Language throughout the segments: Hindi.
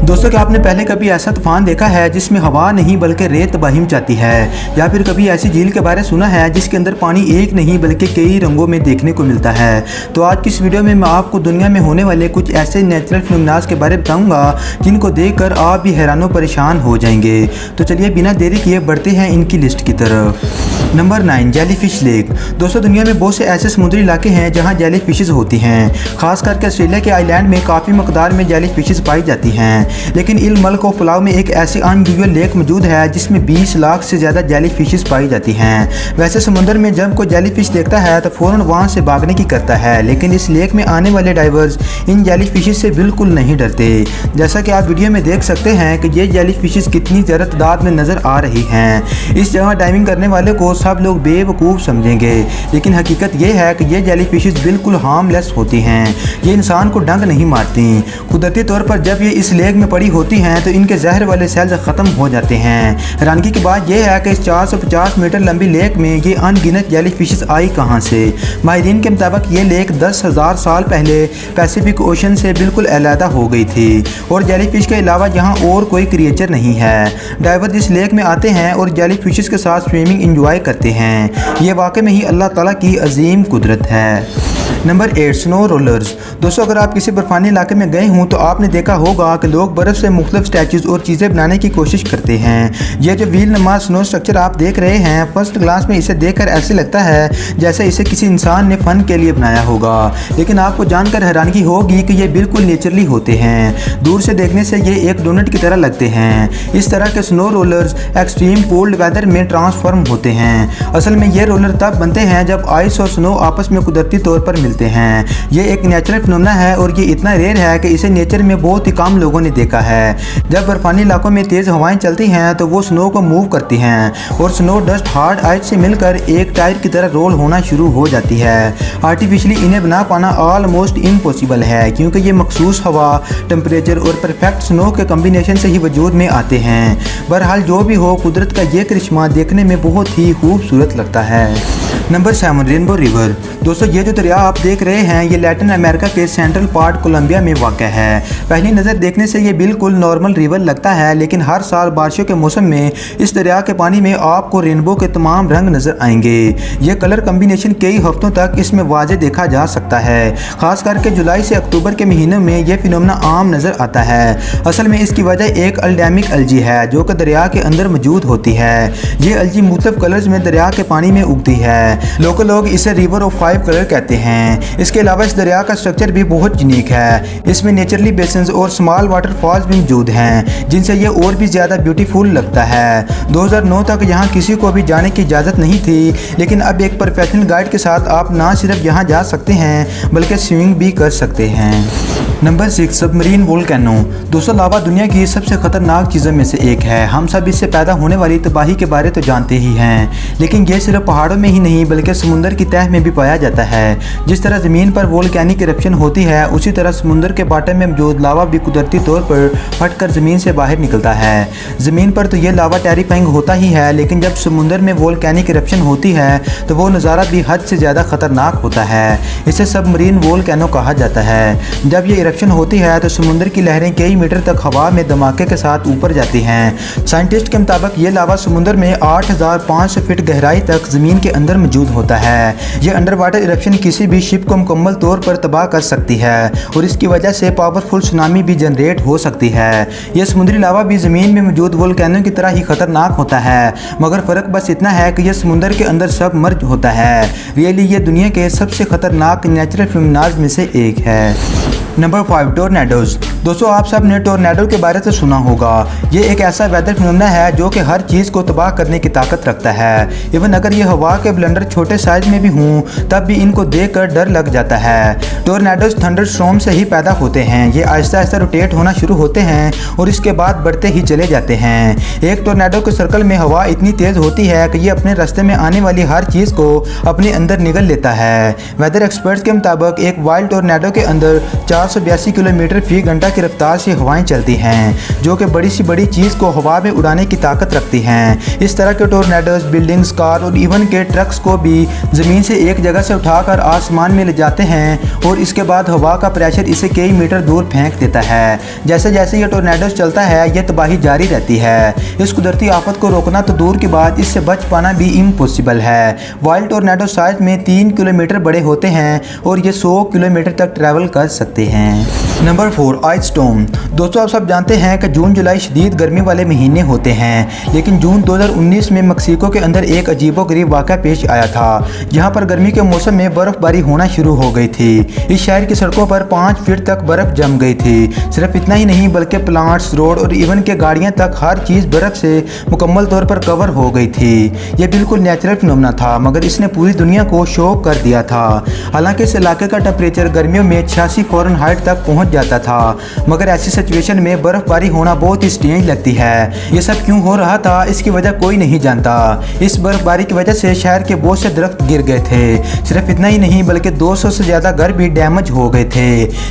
दोस्तों, क्या आपने पहले कभी ऐसा तूफान देखा है जिसमें हवा नहीं बल्कि रेत बहिम जाती है, या फिर कभी ऐसी झील के बारे में सुना है जिसके अंदर पानी एक नहीं बल्कि कई रंगों में देखने को मिलता है। तो आज की इस वीडियो में मैं आपको दुनिया में होने वाले कुछ ऐसे नेचुरल फिनोमेना के बारे में बताऊंगा जिनको देखकर आप भी हैरान परेशान हो जाएंगे। तो चलिए बिना देरी किए बढ़ते हैं इनकी लिस्ट की तरफ। Number 9, jellyfish lake. दोस्तों, दुनिया में बहुत से ऐसे समुद्री इलाके हैं जहाँ जेलीफिशेस होती हैं। खास करके ऑस्ट्रेलिया के आइलैंड में काफ़ी मकदार में जेलीफिशेस पाई जाती हैं। लेकिन इल मल्क ऑफ पुलाव में एक ऐसी अनयूजुअल लेक मौजूद है जिसमें 20 लाख से ज़्यादा जेलीफिशेस पाई जाती हैं। वैसे समुद्र में जब कोई जेलीफिश देखता है तो फ़ौरन वहाँ से भागने की करता है, लेकिन इस लेक में आने वाले डाइवर्स इन जेलीफिशेस से बिल्कुल नहीं डरते। जैसा कि आप वीडियो में देख सकते हैं कि ये जेलीफिशेस कितनी ज़्यादा तादाद में नज़र आ रही हैं। इस जगह डाइविंग करने वाले को सब लोग बेवकूफ़ समझेंगे, लेकिन हकीकत ये है कि ये जेलीफिशेस बिल्कुल हार्मलेस होती हैं। ये इंसान को डंक नहीं मारती। कुदरती तौर पर जब ये इस लेक में पड़ी होती हैं तो इनके जहर वाले सेल्स ख़त्म हो जाते हैं। हैरानगी की बात यह है कि इस 450 मीटर लंबी लेक में ये अनगिनत जेलीफिशेस आई कहाँ से। माहिरीन के मुताबिक ये लेक 10,000 साल पहले पैसिफिक ओशन से बिल्कुल अलहदा हो गई थी और जेलीफिश के अलावा यहाँ और कोई क्रिएचर नहीं है। डाइवर इस लेक में आते हैं और जेलीफिशेस के साथ स्विमिंग इंजॉय करते हैं। ये वाकई में ही अल्लाह ताला की अजीम कुदरत है। Number 8, snow rollers. दोस्तों, अगर आप किसी बर्फानी इलाके में गए हों तो आपने देखा होगा कि लोग बर्फ़ से मुख्तलिफ स्टैचूज़ और चीज़ें बनाने की कोशिश करते हैं। ये जो व्हील नुमा स्नो स्ट्रक्चर आप देख रहे हैं, फर्स्ट ग्लास में इसे देखकर ऐसे लगता है जैसे इसे किसी इंसान ने फ़न के लिए बनाया होगा, लेकिन आपको जानकर हैरानगी होगी कि ये बिल्कुल नेचुरली होते हैं। दूर से देखने से ये एक डोनट की तरह लगते हैं। इस तरह के snow rollers extreme cold weather में ट्रांसफॉर्म होते हैं। असल में ये रोलर तब बनते हैं जब आइस और स्नो आपस में कुदरती तौर पर मिलते हैं। ये एक नेचुरल फिनोमेना है और ये इतना रेयर है कि इसे नेचर में बहुत ही कम लोगों ने देखा है। जब बर्फानी इलाकों में तेज़ हवाएं चलती हैं तो वो स्नो को मूव करती हैं और स्नो डस्ट हार्ड आइस से मिलकर एक टायर की तरह रोल होना शुरू हो जाती है। आर्टिफिशियली इन्हें बना पाना ऑलमोस्ट इम्पॉसिबल है, क्योंकि ये मखसूस हवा, टेम्परेचर और परफेक्ट स्नो के कम्बिनेशन से ही वजूद में आते हैं। बहरहाल जो भी हो, कुदरत का ये करिश्मा देखने में बहुत ही खूबसूरत लगता है। Number 7, rainbow river. दोस्तों, ये जो दरिया आप देख रहे हैं ये लैटिन अमेरिका के सेंट्रल पार्ट कोलंबिया में वाक़ है। पहली नज़र देखने से ये बिल्कुल नॉर्मल रिवर लगता है, लेकिन हर साल बारिशों के मौसम में इस दरिया के पानी में आपको रेनबो के तमाम रंग नज़र आएंगे। ये कलर कम्बिनेशन कई हफ्तों तक इसमें वाज़े देखा जा सकता है। ख़ास करके जुलाई से अक्टूबर के महीनों में यह फिनोमेना आम नज़र आता है। असल में इसकी वजह एक एंडेमिक अलजी है जो कि दरिया के अंदर मौजूद होती है। ये अलजी मुख्तलिफ कलर्स में दरिया के पानी में उगती है। लोकल लोग इसे रिवर ऑफ 5 कलर कहते हैं। इसके अलावा इस दरिया का स्ट्रक्चर भी बहुत यूनिक है। इसमें नेचुरली बेसिन्स और स्मॉल वाटरफॉल्स भी मौजूद हैं, जिनसे ये और भी ज़्यादा ब्यूटीफुल लगता है। 2009 तक यहाँ किसी को भी जाने की इजाज़त नहीं थी, लेकिन अब एक प्रोफेशनल गाइड के साथ आप ना सिर्फ यहाँ जा सकते हैं बल्कि स्विमिंग भी कर सकते हैं। Number 6, submarine volcano. दोस्तों, लावा दुनिया की सबसे ख़तरनाक चीज़ों में से एक है। हम सब इससे पैदा होने वाली तबाही के बारे तो जानते ही हैं, लेकिन ये सिर्फ पहाड़ों में ही नहीं बल्कि समुद्र की तह में भी पाया जाता है। जिस तरह ज़मीन पर वोल्केनिक इरप्शन होती है, उसी तरह समुद्र के बाटम में मौजूद लावा भी कुदरती तौर पर फटकर ज़मीन से बाहर निकलता है। ज़मीन पर तो ये लावा टेरिफाइंग होता ही है, लेकिन जब समुद्र में वोल्केनिक इरप्शन होती है तो वो नज़ारा भी हद से ज़्यादा ख़तरनाक होता है। इसे सबमरीन वोल्केनो कहा जाता है। जब ये इरप्शन होती है तो समुद्र की लहरें कई मीटर तक हवा में धमाके के साथ ऊपर जाती हैं। साइंटिस्ट के मुताबिक ये लावा समुद्र में 8500 फीट गहराई तक ज़मीन के अंदर मौजूद होता है। यह अंडर वाटर इरप्शन किसी भी शिप को मुकम्मल तौर पर तबाह कर सकती है और इसकी वजह से पावरफुल सुनामी भी जनरेट हो सकती है। यह समुद्री लावा भी ज़मीन में मौजूद वोल्केनो की तरह ही खतरनाक होता है, मगर फ़र्क बस इतना है कि यह समुद्र के अंदर सबमर्ज होता है। रियली ये दुनिया के सबसे खतरनाक नेचुरल फिनोमेना में से एक है। Number 5, tornadoes. दोस्तों, आप सब ने टोर्नेडो के बारे में सुना होगा। ये एक ऐसा वेदर फिनोमेना है जो कि हर चीज़ को तबाह करने की ताकत रखता है। इवन अगर ये हवा के ब्लेंडर छोटे साइज में भी हों तब भी इनको देखकर डर लग जाता है। टोर्नेडोज थंडर स्टॉर्म से ही पैदा होते हैं। ये आहिस्ता आहिस्ता रोटेट होना शुरू होते हैं और इसके बाद बढ़ते ही चले जाते हैं। एक टोर्नेडो के सर्कल में हवा इतनी तेज़ होती है कि ये अपने रास्ते में आने वाली हर चीज़ को अपने अंदर निगल लेता है। वेदर एक्सपर्ट्स के मुताबिक एक वाइल्ड टोर्नेडो के अंदर 482 किलोमीटर फी घंटा की रफ्तार से हवाएं चलती हैं, जो कि बड़ी सी बड़ी चीज़ को हवा में उड़ाने की ताकत रखती हैं। इस तरह के टोर्नेडोज बिल्डिंग्स, कार और इवन के ट्रक्स को भी ज़मीन से एक जगह से उठाकर आसमान में ले जाते हैं और इसके बाद हवा का प्रेशर इसे कई मीटर दूर फेंक देता है। जैसे जैसे ये टोर्नेडोज चलता है, ये तबाही जारी रहती है। इस कुदरती आफत को रोकना तो दूर की बात, इससे बच पाना भी इम्पॉसिबल है। वाइल्ड टोर्नेडो साइज में 3 किलोमीटर बड़े होते हैं और ये 100 किलोमीटर तक ट्रैवल कर सकते हैं। Number 4, ice storm. दोस्तों, आप सब जानते हैं कि जून जुलाई शदीद गर्मी वाले महीने होते हैं, लेकिन जून 2019 में मेक्सिको के अंदर एक अजीबोगरीब वाक़या पेश आया था, जहां पर गर्मी के मौसम में बर्फ़बारी होना शुरू हो गई थी। इस शहर की सड़कों पर 5 फीट तक बर्फ़ जम गई थी। सिर्फ इतना ही नहीं बल्कि प्लांट्स, रोड और इवन के गाड़ियाँ तक हर चीज़ बर्फ़ से मुकम्मल तौर पर कवर हो गई थी। ये बिल्कुल नेचुरल फिनोमेना था, मगर इसने पूरी दुनिया को शॉक कर दिया था। हालांकि इस इलाके का टेम्परेचर गर्मियों में 86 फ़ारेनहाइट तक पहुंच जाता था, मगर ऐसी सिचुएशन में बर्फबारी होना बहुत ही स्ट्रेंज लगती है। ये सब क्यों हो रहा था, इसकी वजह कोई नहीं जानता। इस बर्फबारी की वजह से शहर के बहुत से दरख्त गिर गए थे। सिर्फ इतना ही नहीं बल्कि 200 से ज़्यादा घर भी डैमेज हो गए थे,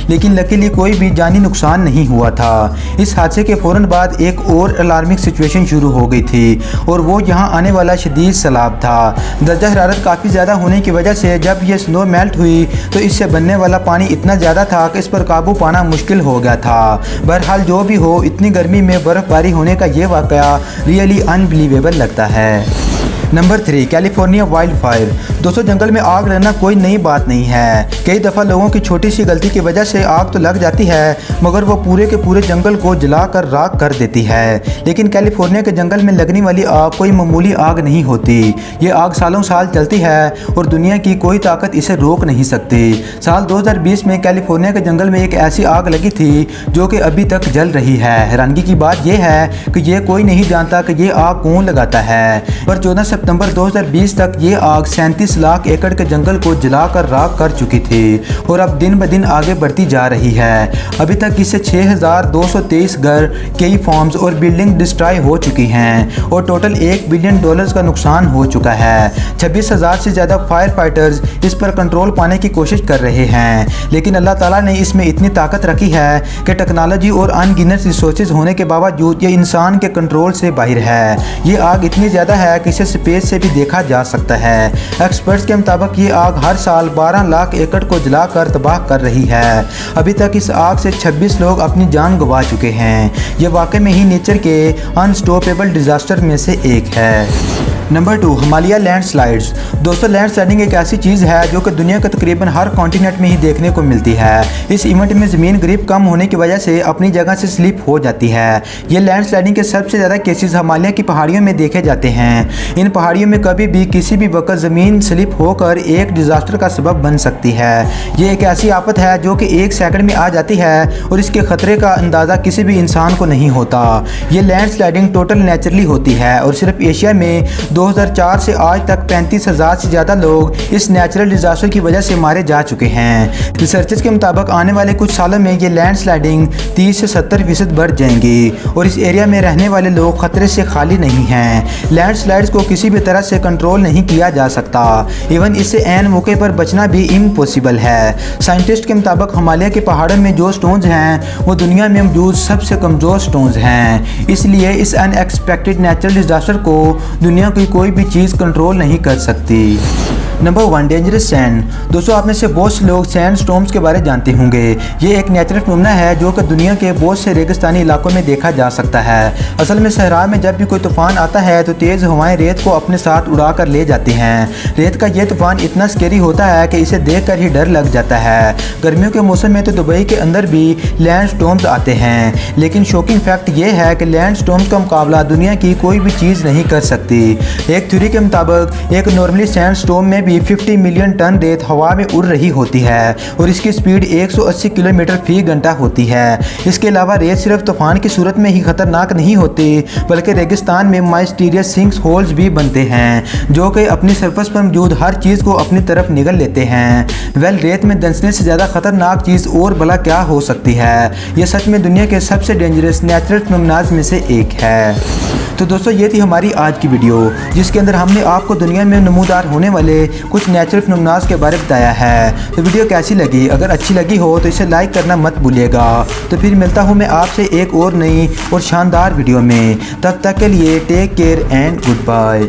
लेकिन लकीली कोई भी जानी नुकसान नहीं हुआ था। इस हादसे के फ़ौरन बाद एक और अलार्मिंग सिचुएशन शुरू हो गई थी, और वो यहाँ आने वाला शदीद सैलाब था। दर्जा हरारत काफ़ी ज़्यादा होने की वजह से जब ये स्नो मेल्ट हुई तो इससे बनने वाला पानी इतना ज़्यादा था कि इस पर काबू पाना मुश्किल हो गया था। बहरहाल जो भी हो, इतनी गर्मी में बर्फबारी होने का ये वाक़या रियली अनबिलीवेबल लगता है। Number 3, California wild fire. दोस्तों, जंगल में आग लगना कोई नई बात नहीं है। कई दफ़ा लोगों की छोटी सी गलती की वजह से आग तो लग जाती है, मगर वो पूरे के पूरे जंगल को जलाकर राख कर देती है। लेकिन कैलिफोर्निया के जंगल में लगने वाली आग कोई मामूली आग नहीं होती। ये आग सालों साल चलती है और दुनिया की कोई ताकत इसे रोक नहीं सकती। साल 2020 में कैलिफोर्निया के जंगल में एक ऐसी आग लगी थी जो कि अभी तक जल रही है। हैरानगी की बात यह है कि ये कोई नहीं जानता कि ये आग कौन लगाता है, पर 14 सितंबर 2020 तक ये आग 37 लाख एकड़ के जंगल को जलाकर राख कर चुकी थी और अब दिन ब दिन आगे बढ़ती जा रही है। अभी तक इससे 6223 घर, कई फार्म्स और बिल्डिंग डिस्ट्रॉय हो चुकी हैं और टोटल $1 बिलियन का नुकसान हो चुका है। 26,000 से ज़्यादा फायर फाइटर्स इस पर कंट्रोल पाने की कोशिश कर रहे हैं, लेकिन अल्लाह ताला ने इसमें इतनी ताकत रखी है कि टेक्नोलॉजी और अनगिनत रिसोर्सेज होने के बावजूद ये इंसान के कंट्रोल से बाहर है। ये आग इतनी ज़्यादा है कि इसे स्पेस से भी देखा जा सकता है। एक्सपर्ट्स के मुताबिक ये आग हर साल 12 लाख एकड़ को जलाकर तबाह कर रही है। अभी तक इस आग से 26 लोग अपनी जान गंवा चुके हैं। ये वाकई में ही नेचर के अनस्टॉपेबल डिज़ास्टर में से एक है। Number 2, Himalaya landslides. दोस्तों, लैंडस्लाइडिंग एक ऐसी चीज़ है जो कि दुनिया के तकरीबन हर कॉन्टिनेंट में ही देखने को मिलती है। इस इवेंट में ज़मीन ग्रिप कम होने की वजह से अपनी जगह से स्लिप हो जाती है। ये लैंडस्लाइडिंग के सबसे ज़्यादा केसेस हिमालय की पहाड़ियों में देखे जाते हैं। इन पहाड़ियों में कभी भी किसी भी वक्त ज़मीन स्लिप होकर एक डिज़ास्टर का सबब बन सकती है। ये एक ऐसी आफत है जो कि 1 सेकंड में आ जाती है और इसके ख़तरे का अंदाज़ा किसी भी इंसान को नहीं होता। ये लैंडस्लाइडिंग टोटल नेचुरली होती है और सिर्फ एशिया में 2004 से आज तक 35,000 से ज़्यादा लोग इस नेचुरल डिज़ास्टर की वजह से मारे जा चुके हैं। रिसर्चर्स के मुताबिक आने वाले कुछ सालों में ये लैंडस्लाइडिंग 30 से 70% बढ़ जाएंगी और इस एरिया में रहने वाले लोग खतरे से खाली नहीं हैं। लैंडस्लाइड्स को किसी भी तरह से कंट्रोल नहीं किया जा सकता, इवन इससे ऐन मौके पर बचना भी इम्पॉसिबल है। साइंटिस्ट के मुताबिक हिमालय के पहाड़ों में जो स्टोन्स हैं वो दुनिया में मौजूद सबसे कमज़ोर स्टोन्स हैं। इसलिए इस अनएक्सपेक्टेड नेचुरल डिज़ास्टर को दुनिया की कोई भी चीज़ कंट्रोल नहीं कर सकती। Number 1, dangerous sand. दोस्तों, आप में से बहुत से लोग सैंड स्टॉर्म्स के बारे जानते होंगे। ये एक नेचुरल फिनोमेना है जो कि दुनिया के बहुत से रेगिस्तानी इलाकों में देखा जा सकता है। असल में सहरा में जब भी कोई तूफान आता है तो तेज़ हवाएं रेत को अपने साथ उड़ा कर ले जाती हैं। रेत का ये तूफान इतना स्केरी होता है कि इसे देख कर ही डर लग जाता है। गर्मियों के मौसम में तो दुबई के अंदर भी लैंड स्टॉर्म्स आते हैं, लेकिन शॉकिंग फैक्ट ये है कि लैंड स्टॉर्म्स का मुकाबला दुनिया की कोई भी चीज़ नहीं कर सकती। एक थ्योरी के मुताबिक एक नॉर्मली सैंड स्टॉर्म में 50 मिलियन टन रेत हवा में उड़ रही होती है और इसकी स्पीड 180 किलोमीटर फी घंटा होती है। इसके अलावा रेत सिर्फ तूफान की सूरत में ही खतरनाक नहीं होती, बल्कि रेगिस्तान में माइस्टीरियस सिंक्स होल्स भी बनते हैं जो कि अपनी सरफेस पर मौजूद हर चीज़ को अपनी तरफ निगल लेते हैं। रेत में दंसने से ज़्यादा खतरनाक चीज़ और भला क्या हो सकती है। यह सच में दुनिया के सबसे डेंजरस नेचुरल फिनोमेना में से एक है। तो दोस्तों ये थी हमारी आज की वीडियो, जिसके अंदर हमने आपको दुनिया में नमूदार होने वाले कुछ नेचुरल फिनोमेना के बारे में बताया है। तो वीडियो कैसी लगी? अगर अच्छी लगी हो तो इसे लाइक करना मत भूलिएगा। तो फिर मिलता हूँ मैं आपसे एक और नई और शानदार वीडियो में। तब तक के लिए take care and good bye.